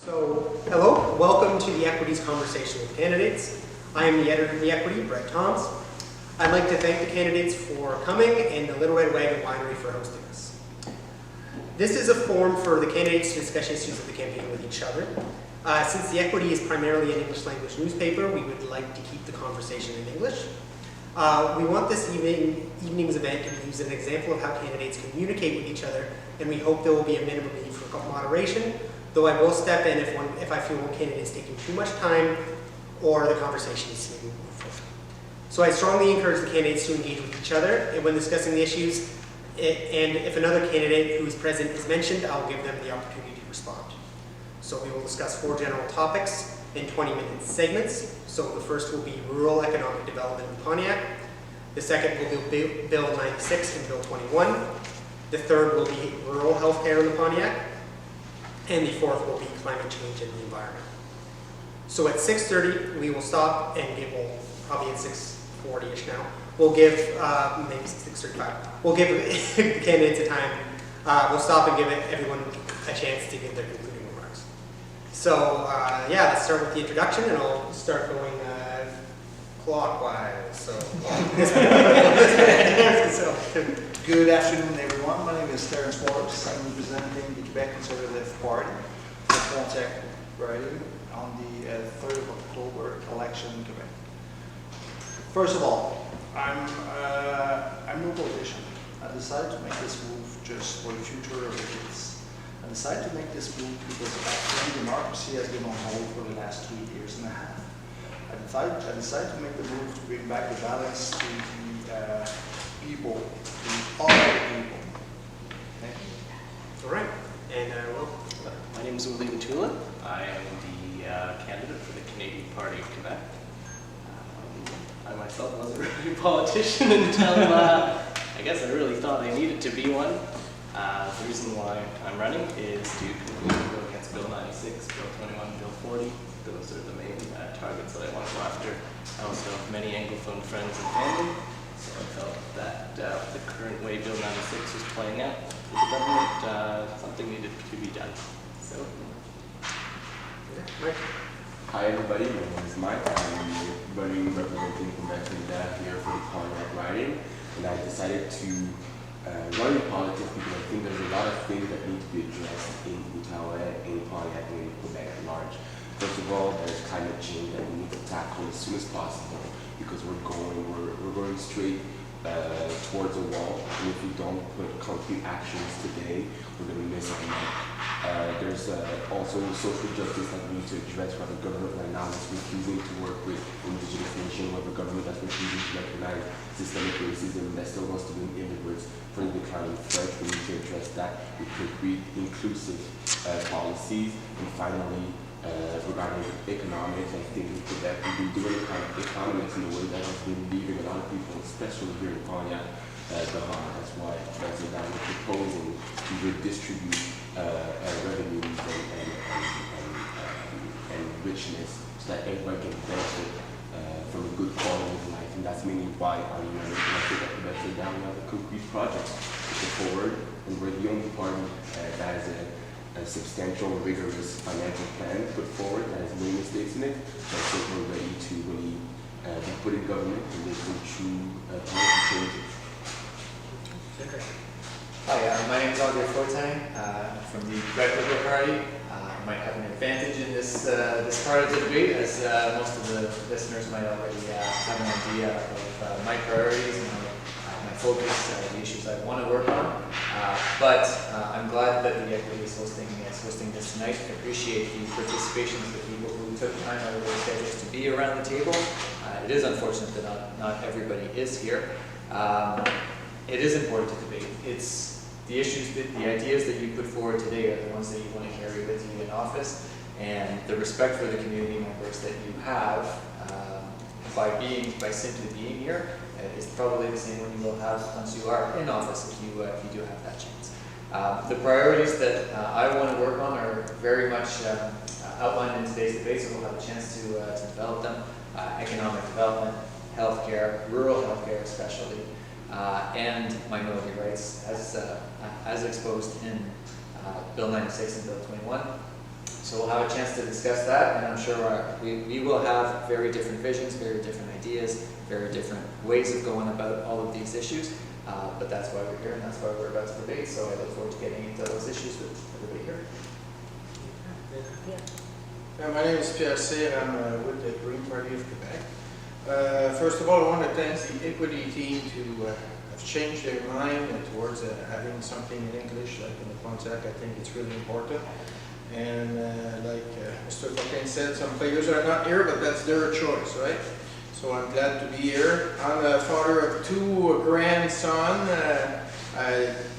So, hello, welcome to the Equities Conversation with Candidates. I am the editor of The Equity, Brett Toms. I'd like to thank the candidates for coming and the Little Red Wagon Winery for hosting us. This is a forum for the candidates to discuss issues of the campaign with each other. Since The Equity is primarily an English language newspaper, we would like to keep the conversation in English. We want this evening's event to be used as an example of how candidates communicate with each other, and we hope there will be a minimum need for moderation, though I will step in if I feel one candidate is taking too much time or the conversation is seeming to move forward. So I strongly encourage the candidates to engage with each other and when discussing the issues, and if another candidate who is present is mentioned, I'll give them the opportunity to respond. So we will discuss 4 general topics in 20-minute segments. So the first will be rural economic development in Pontiac. The second will be Bill 96 and Bill 21. The third will be rural healthcare in the Pontiac. And the fourth will be climate change and the environment. So at 6:30, we will stop and give, well, probably at 6:40-ish now, we'll give, maybe 6:35, we'll give the candidates a time. We'll stop and give everyone a chance to give their concluding remarks. So yeah, let's start with the introduction, and I'll start going clockwise. So, Good afternoon, everyone. My name is Terence Forbes. I'm representing the Quebec Conservative Party for Pontiac riding on the 3rd of October election in Quebec. First of all, I'm no politician. I decided to make this move just for the future of the kids. I decided to make this move because African democracy has been on hold for the last 2 years and a half. I decided to make the move to bring back the balance to the people, to all the people. Thank you. All right, and well. My name is Uli Matula. I am the candidate for the Canadian Party of Quebec. I myself wasn't really a politician until I guess I really thought I needed to be one. The reason why I'm running is to completely go against Bill 96, Bill 21, Bill 40. Those are the main targets that I want to go after. I also have many Anglophone friends and family, so I felt that the current way Bill 96 was playing out with the government, something needed to be done. So, Mike. Hi everybody, my name is Mike. I'm representing Quebec Canada here for the Pontiac riding, and I decided to run in politics because I think there's a lot of things that need to be addressed in Outaouais, in Pontiac, and in Quebec at large. First of all, there's climate change that we need to tackle as soon as possible because we're going straight towards a wall, and if we don't put concrete actions today, we're going to miss our mark. There's also social justice that we need to address. We have a government right now that's refusing to work with Indigenous nations. We have a government that's refusing to recognize systemic racism, that still wants to bring immigrants for the decline in French. We need to address that with concrete, inclusive policies. And finally, regarding economics, I think in Quebec we've been doing economics in a way that has been leaving a lot of people, especially here in Pontiac, behind. That's why President Down is proposing to redistribute revenues and richness so that everybody can benefit from a good quality of life. And that's mainly why our United Elected at Quebec is down with a concrete project to go forward. And we're the only party that has a substantial, rigorous financial plan put forward that has no mistakes in it. So I think we're ready to really be put in government and make some true policy changes. Okay. Hi, my name is Andre Fortin from the Quebec Liberal Party. I might have an advantage in this part of the debate, as most of the listeners might already have an idea of my priorities and my focus, the issues I want to work on. But I'm glad that the Equity is hosting this tonight. I appreciate the participation of the people who took time out of their schedules to be around the table. It is unfortunate that not everybody is here. It is important to debate. It's the issues, the ideas that you put forward today are the ones that you want to carry with you in office, and the respect for the community members that you have by simply being here is probably the same one you will have once you are in office, if you do have that chance. The priorities that I want to work on are very much outlined in today's debate, so we'll have a chance to develop them. Economic development, healthcare, rural healthcare especially, and minority rights as exposed in Bill 96 and Bill 21. So we'll have a chance to discuss that, and I'm sure we will have very different visions, very different ideas, very different ways of going about all of these issues. But that's why we're here, and that's why we're about to debate. So I look forward to getting into those issues with everybody here. My name is Pierre Cyr. I'm with the Green Party of Quebec. First of all, I want to thank the Equity team to have changed their mind towards having something in English, like in the Pontiac. I think it's really important. And like Mr. Fortin said, some players are not here, but that's their choice, right? So I'm glad to be here. I'm a father of two grandsons,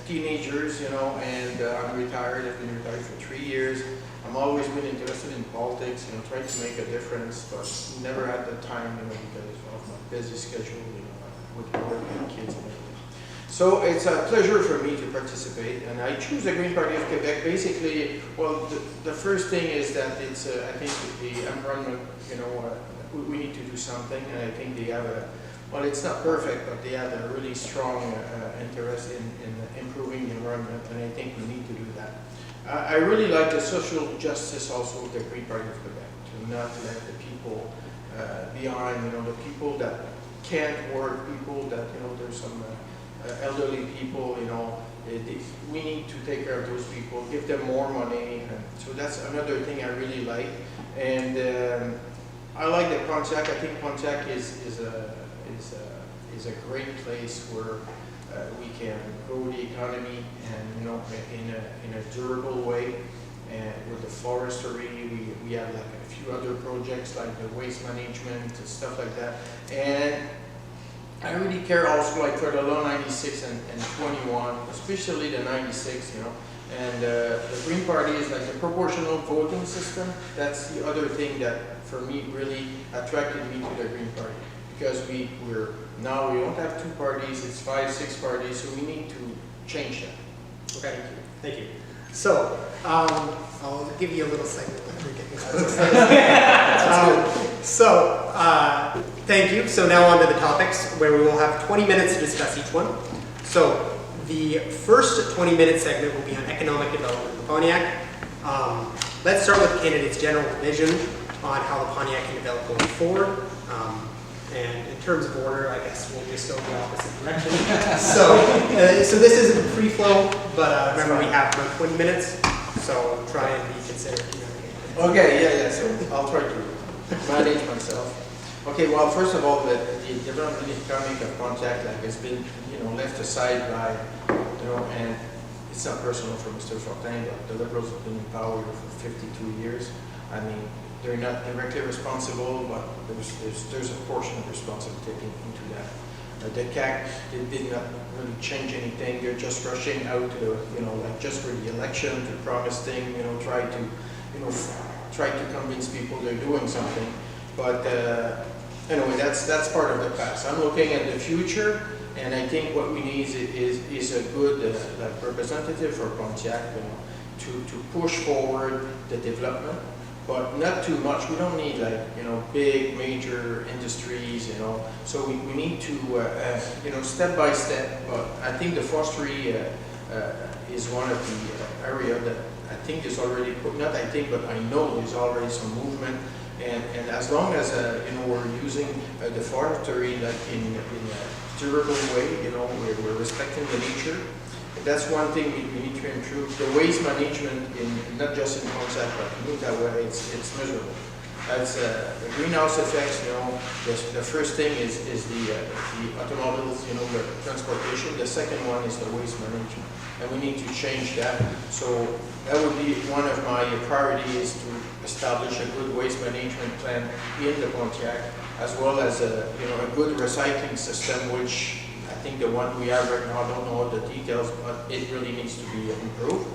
teenagers, you know, and I'm retired. I've been retired for 3 years. I'm always been interested in politics, you know, trying to make a difference, but never had the time, you know, because of my busy schedule, you know, with work and kids and everything. So it's a pleasure for me to participate, and I choose the Green Party of Quebec. Basically, well, the first thing is that it's, I think the environment, you know, we need to do something, and I think they have a, well, it's not perfect, but they have a really strong interest in improving the environment, and I think we need to do that. I really like the social justice also of the Green Party of Quebec, to not let the people behind, you know, the people that can't work, people that, you know, there's some elderly people, you know, we need to take care of those people, give them more money, and so that's another thing I really like. And I like the Pontiac. I think Pontiac is a great place where we can grow the economy, and, you know, in a durable way. And with the forestry, we have like a few other projects like the waste management and stuff like that. And I really care also like for the law 96 and 21, especially the 96, you know. And the Green Party is like the proportional voting system. That's the other thing that for me really attracted me to the Green Party, because now we don't have 2 parties, it's 5, 6 parties, so we need to change that. Okay, thank you. So, I'll give you a little segment after getting close. Thank you. So now on to the topics, where we will have 20 minutes to discuss each one. So, the first 20-minute segment will be on economic development in Pontiac. Let's start with the candidate's general vision on how the Pontiac can develop going forward. And in terms of order, I guess we'll just go the opposite direction. So this isn't a free flow, but remember we have about 20 minutes, so try and be considerate. Okay, yeah, so I'll try to manage myself. Okay, well, first of all, the development economic of Pontiac has been, you know, left aside by, you know, and it's not personal for Mr. Fortin, but the Liberals have been in power for 52 years. I mean, they're not directly responsible, but there's a portion of responsibility into that. The CAC did not really change anything. They're just rushing out to, you know, like just for the election to promise things, you know, try to convince people they're doing something. But anyway, that's part of the past. I'm looking at the future, and I think what we need is a good like representative for Pontiac, you know, to push forward the development. But not too much. We don't need like, you know, big major industries, you know. So we need to, you know, step by step. But I think the forestry is one of the area that I think is already not I think, but I know there's already some movement. And as long as you know, we're using the forestry like in a durable way, you know, we're respecting the nature. That's one thing we need to improve. The waste management, not just in Pontiac, but in Outaouais, it's miserable. That's the greenhouse effects. You know, the first thing is the automobiles, you know, the transportation. The second one is the waste management, and we need to change that. So that would be one of my priorities, to establish a good waste management plan in the Pontiac, as well as a good recycling system, which I think the one we have right now, I don't know all the details, but it really needs to be improved.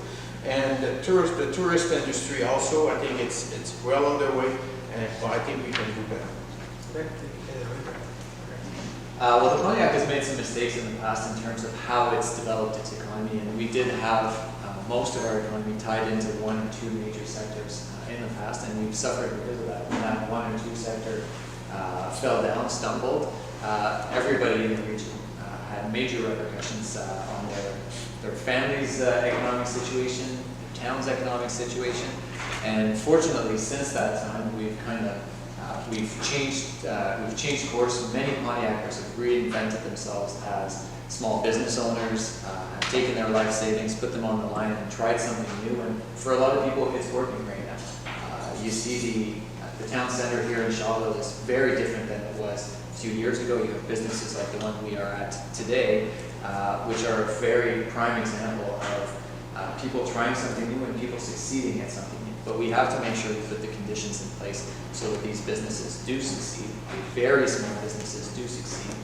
And the tourist industry also, I think it's well underway, but I think we can do better. Well, the Pontiac has made some mistakes in the past in terms of how it's developed its economy, and we did have most of our economy tied into 1 or 2 major sectors in the past, and we've suffered because of that. When that 1 or 2 sector fell down, stumbled, everybody in the region had major repercussions on their families' economic situation, their town's economic situation. And fortunately, since that time, we've kind of we've changed course. Many Pontiacers have reinvented themselves as small business owners, have taken their life savings, put them on the line, and tried something new. And for a lot of people, it's working right now. You see the town center here in Shawville is very different than it was a few years ago. You have businesses like the one we are at today, which are a very prime example of people trying something new and people succeeding at something new. But we have to make sure we put the conditions in place so that these businesses do succeed. The very small businesses do succeed.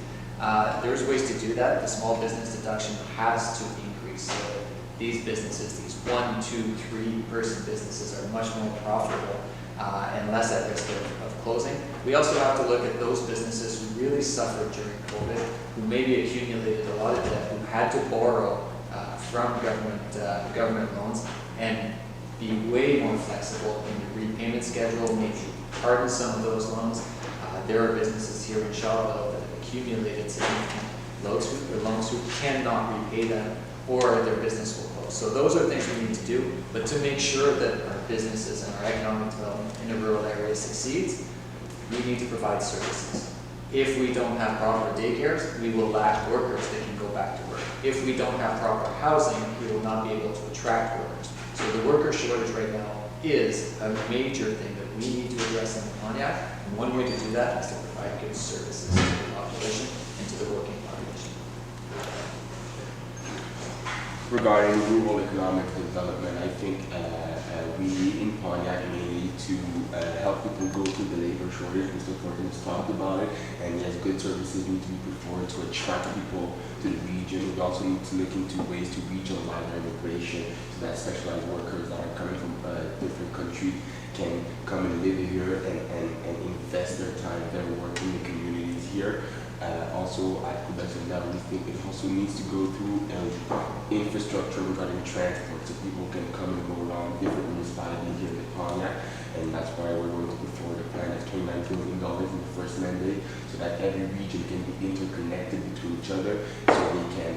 There's ways to do that. The small business deduction has to increase so that these businesses, these 1, 2, 3 person businesses, are much more profitable and less at risk of closing. We also have to look at those businesses who really suffered during COVID, who maybe accumulated a lot of debt, who had to borrow from government loans, and be way more flexible in the repayment schedule, maybe pardon some of those loans. There are businesses here in Shawville that have accumulated significant loans who cannot repay them, or their business will close. So those are things we need to do, but to make sure that our businesses and our economic development in a rural area succeeds, we need to provide services. If we don't have proper daycares, we will lack workers that can go back to work. If we don't have proper housing, we will not be able to attract workers. So the worker shortage right now is a major thing that we need to address in Pontiac, and one way to do that is to provide good services to the population and to the working population. Regarding rural economic development, I think we in Pontiac mainly to help people go through the labor shortage. Mr. Thornton has talked about it, and yes, good services need to be put forward to attract people to the region. We also need to look into ways to regionalize our immigration so that specialized workers that are coming from different countries can come and live here and invest their time, their work in the communities here. Also, at Quebec now, we think it also needs to go through infrastructure regarding transport, so people can come and go around different municipalities here in Pontiac, and that's why we're going to put forward a plan that's $29 billion in the first mandate, so that every region can be interconnected between each other, so they can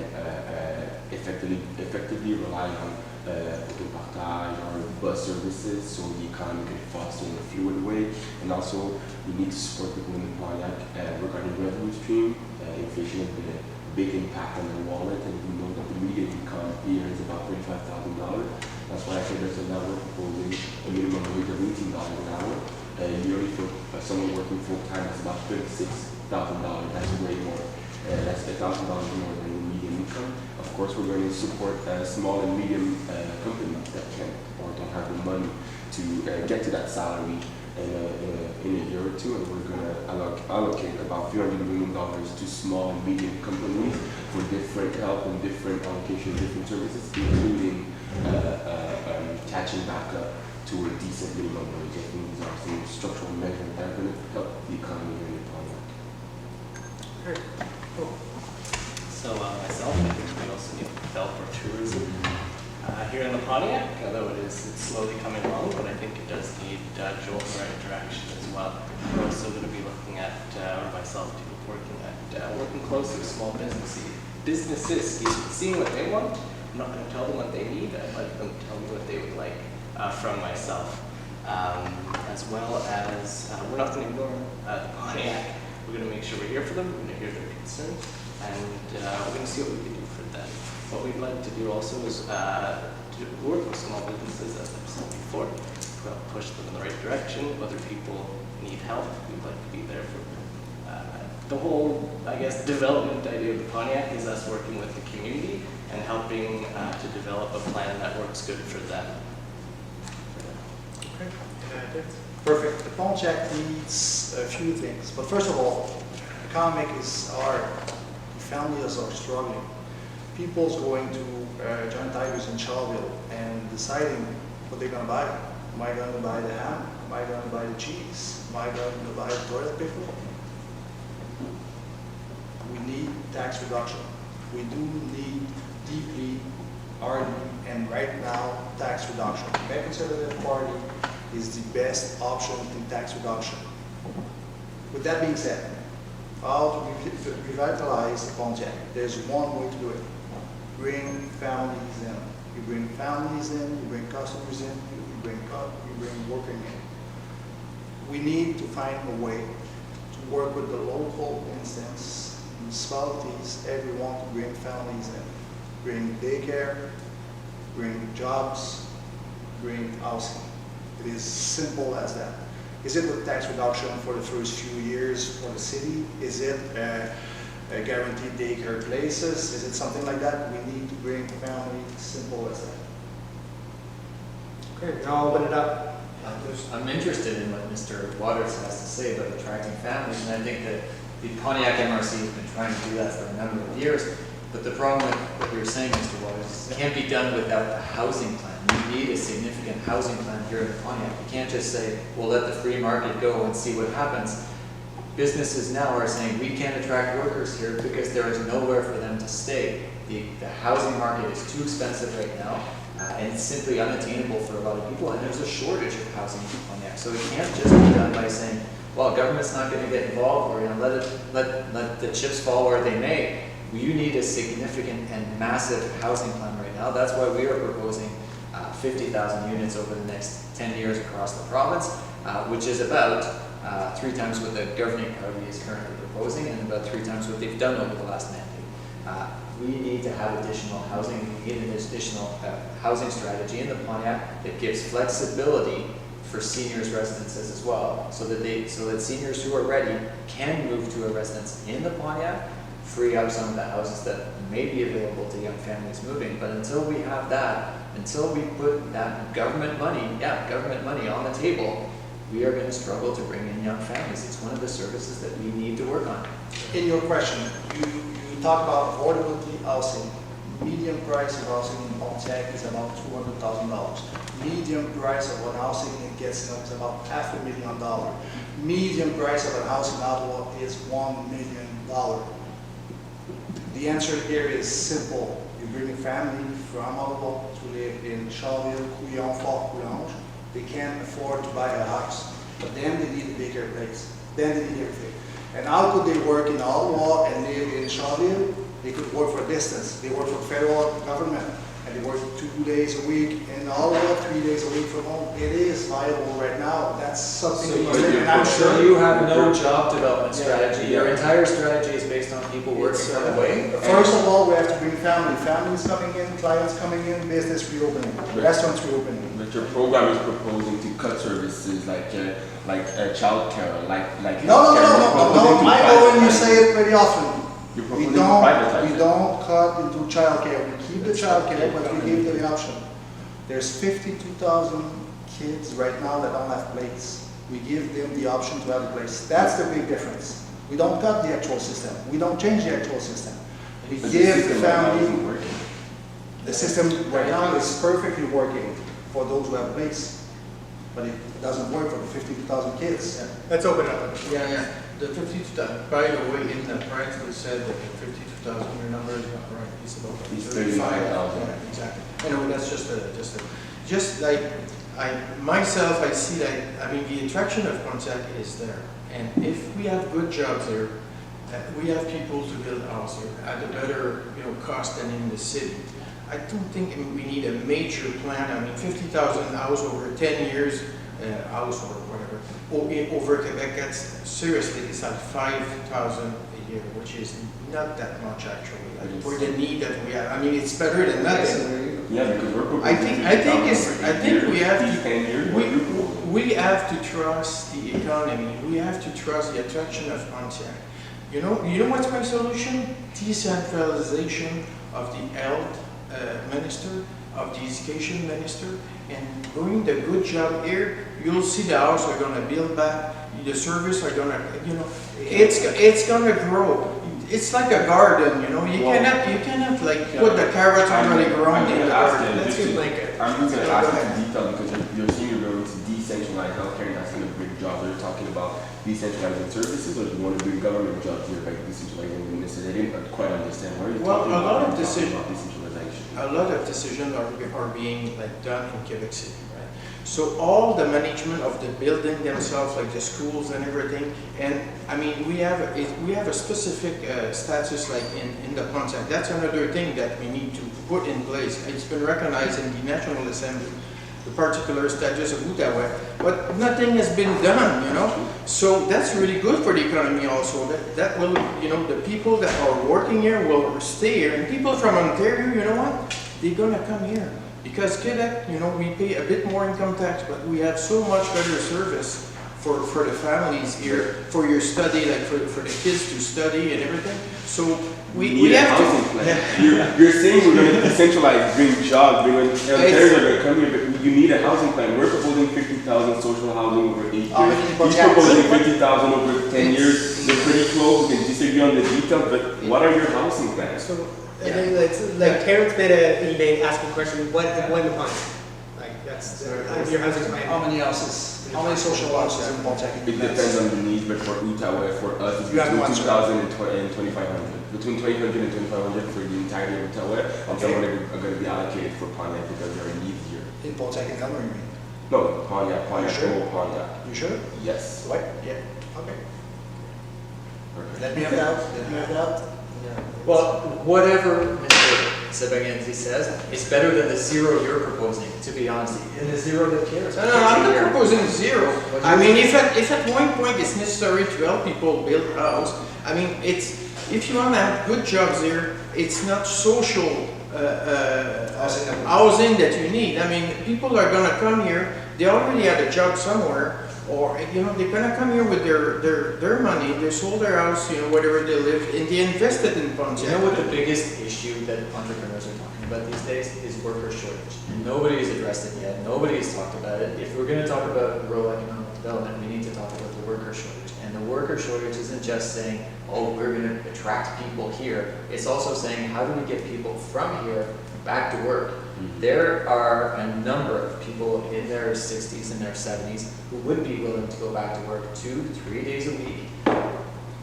effectively rely on open partage or bus services, so the economy can foster in a fluid way. And also, we need to support people in the Pontiac regarding revenue stream. Inflation has been a big impact on their wallet, and we know that the median income here is about $35,000. That's why I think there's a level proposing a minimum wage of $18 an hour. Yearly for someone working full time, that's about $36,000. That's way more. That's $1,000 more than the median income. Of course, we're going to support small and medium companies that can or don't have the money to get to that salary in a year or two, and we're going to allocate about $300 million to small and medium companies for different help and different allocation, different services, including catching back up to a decent minimum wage. I think these are some structural measures that are going to help the economy here in Pontiac. Great. Cool. So myself, I think we also need to develop our tourism here in the Pontiac, although it's slowly coming along, but I think it does need a jolt in the right direction as well. We're also going to be looking at, or myself, working closely with small businesses, seeing what they want. I'm not going to tell them what they need. I'd like them to tell me what they would like from myself. As well as, we're not going to ignore the Pontiac. We're going to make sure we're here for them. We're going to hear their concerns, and we're going to see what we can do for them. What we'd like to do also is to work with small businesses, as I've said before, push them in the right direction. Other people need help. We'd like to be there for them. The whole, I guess, development idea of the Pontiac is us working with the community and helping to develop a plan that works good for them. Okay. Perfect. The Pontiac needs a few things, but first of all, economic is hard. Families are struggling. People's going to Giant Tigers in Shawville and deciding what they're going to buy. Am I going to buy the ham? Am I going to buy the cheese? Am I going to buy the toilet paper? We need tax reduction. We do need deeply, hardly, and right now, tax reduction. The Quebec Conservative Party is the best option in tax reduction. With that being said, how to revitalize the Pontiac? There's one way to do it. Bring families in. You bring families in, you bring customers in, you bring working in. We need to find a way to work with the local instance, municipalities, everyone to bring families in. Bring daycare, bring jobs, bring housing. It is simple as that. Is it with tax reduction for the first few years for the city? Is it a guaranteed daycare places? Is it something like that? We need to bring family, simple as that. Okay, now I'll open it up. I'm interested in what Mr. Waters has to say about attracting families, and I think that the Pontiac MRC has been trying to do that for a number of years. But the problem with what you're saying, Mr. Waters, is it can't be done without a housing plan. You need a significant housing plan here in Pontiac. You can't just say, we'll let the free market go and see what happens. Businesses now are saying, we can't attract workers here because there is nowhere for them to stay. The housing market is too expensive right now, and it's simply unattainable for a lot of people, and there's a shortage of housing in Pontiac. So it can't just be done by saying, well, government's not going to get involved, or let the chips fall where they may. You need a significant and massive housing plan right now. That's why we are proposing 50,000 units over the next 10 years across the province, which is about 3 times what the governing party is currently proposing, and about 3 times what they've done over the last mandate. We need to have additional housing. We need an additional housing strategy in the Pontiac that gives flexibility for seniors' residences as well, so that seniors who are ready can move to a residence in the Pontiac, free up some of the houses that may be available to young families moving. But until we have that, until we put that government money on the table, we are going to struggle to bring in young families. It's one of the services that we need to work on. In your question, you talk about affordability housing. Median price of housing in Pontiac is about $200,000. Median price of what housing it gets is about $500,000. Median price of a house in Ottawa is $1 million. The answer here is simple. You bring a family from Ottawa to live in Charleville, Couillon, Fort Coulange. They can't afford to buy a house, but then they need a bigger place. Then they need everything. And how could they work in Ottawa and live in Charleville? They could work for a distance. They work for federal government, and they work 2 days a week in Ottawa, 3 days a week from home. It is viable right now. That's something we must take, and I'm So sure you have no job development strategy. Your entire strategy is based on people working from away. First of all, we have to bring family. Families coming in, clients coming in, business reopening, restaurants reopening. But your program is proposing to cut services like childcare, like No, healthcare. I know when you say it very often. You're We proposing to privatize we it. don't cut into childcare. We keep the childcare, but we give the option. There's 52,000 kids right now that don't have plates. We give them the option to have a place. That's the big difference. We don't cut the actual system. We don't change the actual system. We But give the system right now family. isn't working. The system right now is perfectly working for those who have plates, but it doesn't work for the 52,000 kids. Let's open it up. Yeah. The 52,000, by the way, in the price, we said that the 52,000, your number is not right, it's about It's 35,000. 35,000. Yeah, exactly. Anyway, that's just like, I see that, I mean, the attraction of Pontiac is there. And if we have good jobs there, we have people to build a house here at a better, cost than in the city. I don't think we need a major plan. I mean, 50,000 house over 10 years, house or whatever, over Quebec, that's seriously, it's like 5,000 a year, which is not that much actually, like, for the need that we have. I mean, it's better than nothing. Yeah, because we're proposing I think we have these to, 10 years. what you're proposing. we have to trust the economy. We have to trust the attraction of Pontiac. You know what's my solution? Decentralization of the health minister, of the education minister, and doing the good job here. You'll see the house are going to build back. The service are going to, it's going to grow. It's like a garden, You cannot like put the carrots on the ground in the garden. Let's get Lincoln. I'm just going to ask you in detail because you're saying you're going to decentralize healthcare and that's going to bring jobs. Are you talking about decentralizing services or do you want to bring government jobs here by decentralizing the ministers? I didn't quite understand. What are you Well, talking a about? lot of when you're talking decision- about decentralization. A lot of decisions are being done in Quebec City, right? So all the management of the building themselves, like the schools and everything, and I mean, we have a specific status like in the Pontiac. That's another thing that we need to put in place. It's been recognized in the National Assembly, the particular status of Outaouais, but nothing has been done, you know? So that's really good for the economy also. That will, you know, the people that are working here will stay here, and people from Ontario, you know what? They're gonna come here. Because Quebec, you know, we pay a bit more income tax, but we have so much better service for the families here, for your study, like for the kids to study and everything. So we need a have housing to. plan. You're saying we're going to decentralize, bring jobs, bring Ontarians are going to come here, but you need a housing plan. We're proposing 50,000 social housing over 8 years. He's proposing 50,000 over 10 years. They're pretty close. We can disagree on the details, but what are your housing plans? So, I think it's like Terrence made asking a question, what the plan? Like, that's, your housing plan. How many houses, how many social houses in Pontiac? It depends on the needs, but for Outaouais, for us, it's You have between one, sir. 2,000 and 2,500. Between 2,200 and 2,500 for the entirety of Outaouais, and some are going to be allocated for Pontiac because there are needs here. In Pontiac and Elmer, you mean? No, Pontiac, sure? Total Pontiac. You sure? Yes. What? Yeah, okay. Perfect. Let me have that, let me have that. Well, whatever Mr. Sebagenzi says, it's better than the zero you're proposing, to be honest. And the zero that cares. No, I'm not proposing zero. I mean, if at one point it's necessary to help people build a house, I mean, if you want to have good jobs here, it's not social housing that you need. I mean, people are gonna come here, they already had a job somewhere, or, you know, they're gonna come here with their money, they sold their house, you know, wherever they live, and they invested in Pontiac. You know what the biggest issue that entrepreneurs are talking about these days is worker shortage. And nobody has addressed it yet. Nobody has talked about it. If we're going to talk about rural economic development, we need to talk about the worker shortage. And the worker shortage isn't just saying, oh, we're going to attract people here. It's also saying, how do we get people from here back to work? There are a number of people in their 60s and their 70s who would be willing to go back to work 2-3 days a week.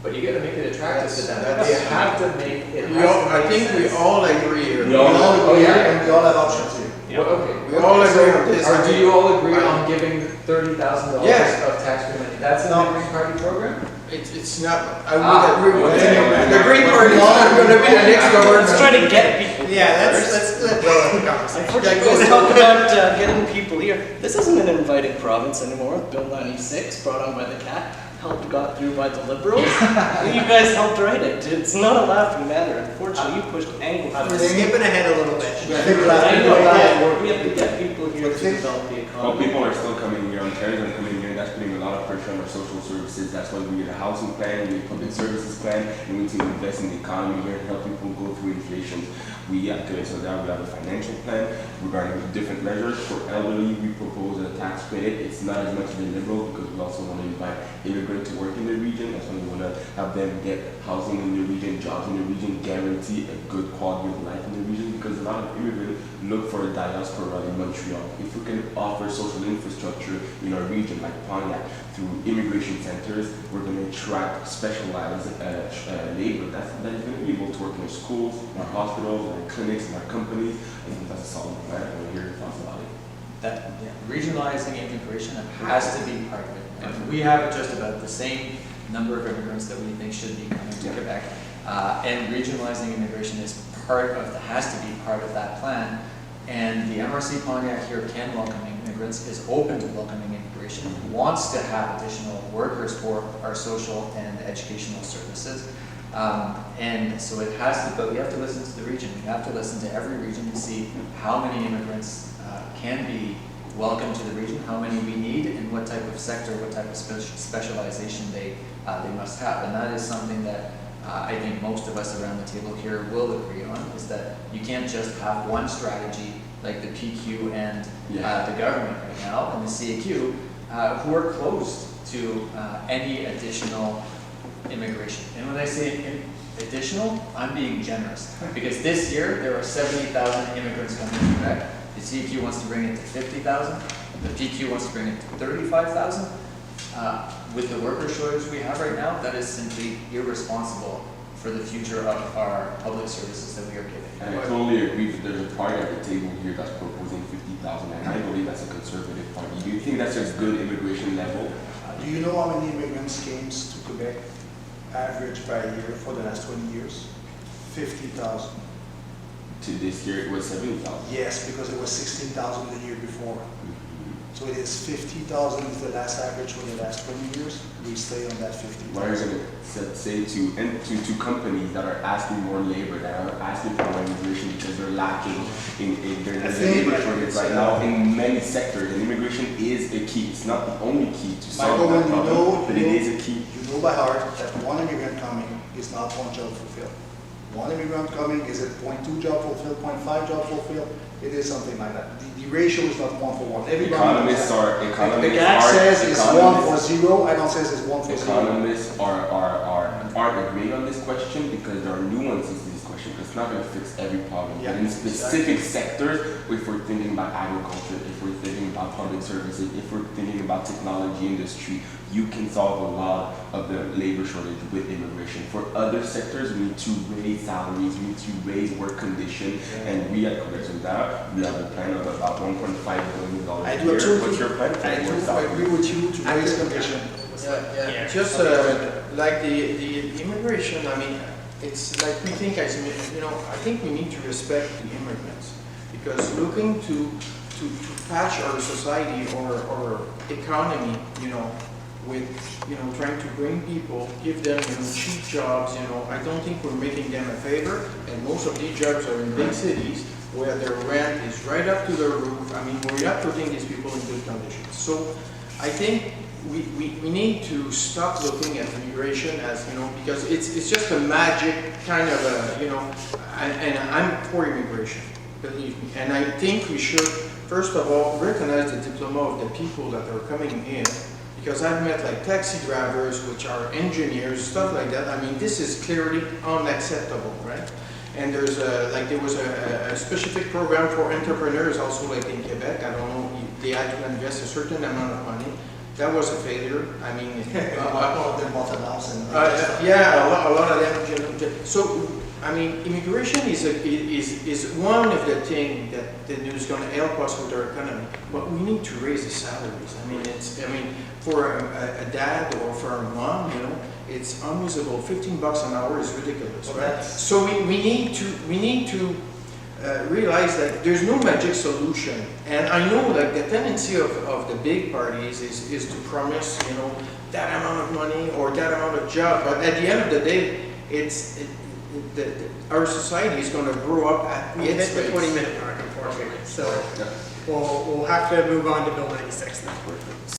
But you got to make it attractive to them. That's- You have to make it. I think we all agree here. We all- Oh, yeah. And we all have options here. Well, okay. We all agree on this. Or do you all agree on giving $30,000 Yes. of tax-free money? That's in the Green Party program? It's not, I would Ah, agree with okay. that. The Green Party is not gonna be the next government. Let's try to get people. Yeah, let's let go of the conversation. Unfortunately, let's talk about getting people here. This isn't an inviting province anymore. Bill 96, brought on by the cat, got through by the Liberals. You guys helped write it. It's not a laughing matter. Unfortunately, you pushed Anglo. We're skipping ahead a little bit. I think we'll have I to know make that. it We have to get people here But to the thing- develop the Well, economy. people are still coming here, Ontarians are coming here, and that's putting a lot of pressure on our social services. That's why we need a housing plan, we need a public services plan, and we need to invest in the economy here and help people go through inflation. So now we have a financial plan regarding different measures. For elderly, we propose a tax credit. It's not as much of a liberal because we also want to invite immigrants to work in the region. That's why we want to have them get housing in the region, jobs in the region, guarantee a good quality of life in the region because a lot of immigrants look for a diaspora in Montreal. If we can offer social infrastructure in our region like Pontiac through immigration centers, we're going to attract specialized labor that is going to be able to work in our schools, in our hospitals, in our clinics, in our companies. I think that's a solid plan. I want to hear your thoughts about it. That regionalizing immigration has to be part of it. And we have just about the same number of immigrants that we think should be coming to Quebec. And regionalizing immigration is has to be part of that plan. And the MRC Pontiac here can welcome immigrants, is open to welcoming immigration, wants to have additional workers for our social and educational services. And so it has to, but we have to listen to the region. We have to listen to every region to see how many immigrants can be welcome to the region, how many we need, and what type of sector, what type of specialization they must have. And that is something that I think most of us around the table here will agree on, is that you can't just have one strategy like the PQ and the government right now, and the CAQ, who are closed to any additional immigration. And when I say additional, I'm being generous. Because this year, there are 70,000 immigrants coming to Quebec. The CAQ wants to bring it to 50,000. The PQ wants to bring it to 35,000. With the worker shortage we have right now, that is simply irresponsible for the future of our public services that we are giving. And I totally agree that there's a party at the table here that's proposing 50,000 50,000, and I believe that's a conservative party. Do you think that's a good immigration level? Do you know how many immigrants came to Quebec average by year for the last 20 years? 50,000. To this year, it was 70,000. Yes, because it was 16,000 the year before. So it is 50,000 is the last average for the last 20 years. We stay on that 50,000. What are you going to say to companies that are asking more labor, that are asking for more immigration because they're lacking there's a labor shortage right now in many sectors, and immigration is a key. It's not the only key to solve Michael, that when problem, but it is a key. You know by heart that one immigrant coming is not one job fulfilled. One immigrant coming is it 0.2 job fulfilled, 0.5 job fulfilled? It is something like that. The ratio is not 1 for 1. Everybody knows that. The guy says it's 1 for 0, I don't say it's 1 for 0. Economists aren't agreeing on this question because there are nuances to this question, because it's not going to fix every problem. Yeah, but in specific sectors, if we're thinking about agriculture, if we're thinking about public services, if we're thinking about technology industry, you can solve a lot of the labor shortage with immigration. For other sectors, we need to raise salaries, we need to raise work conditions, and we at Quebec Solidaire, we have a plan of about $1.5 billion I a do year. absolutely. What's your plan for I more do salaries? agree with you to raise condition. Yeah, just like the immigration, I mean, it's like we think as, you know, I think we need to respect the immigrants, because looking to patch our society or economy, you know, with, you know, trying to bring people, give them, you know, cheap jobs, you know, I don't think we're making them a favor, and most of these jobs are in big cities where their rent is right up to their roof. I mean, we're not putting these people in good conditions. So I think we need to stop looking at immigration as, you know, because it's just a magic kind of a, you know, and I'm for immigration, believe me. And I think we should, first of all, recognize the diploma of the people that are coming in, because I've met like taxi drivers, which are engineers, stuff like that. I mean, this is clearly unacceptable, right? And there's there was a specific program for entrepreneurs also like in Quebec. I don't know, they had to invest a certain amount of money. That was a failure. I mean, A lot of them bought a house and. yeah, a lot of them. So, I mean, immigration is one of the things that is going to help us with our economy. But we need to raise the salaries. I mean, for a dad or for a mom, you know, it's unreasonable. $15 an hour is ridiculous, Well, right? that's- So we need to realize that there's no magic solution. And I know that the tendency of the big parties is to promise, you know, that amount of money or that amount of job. But at the end of the day, our society is going to grow up at We its hit the pace. 20-minute mark, unfortunately. So we'll have to move on to Bill 96 now.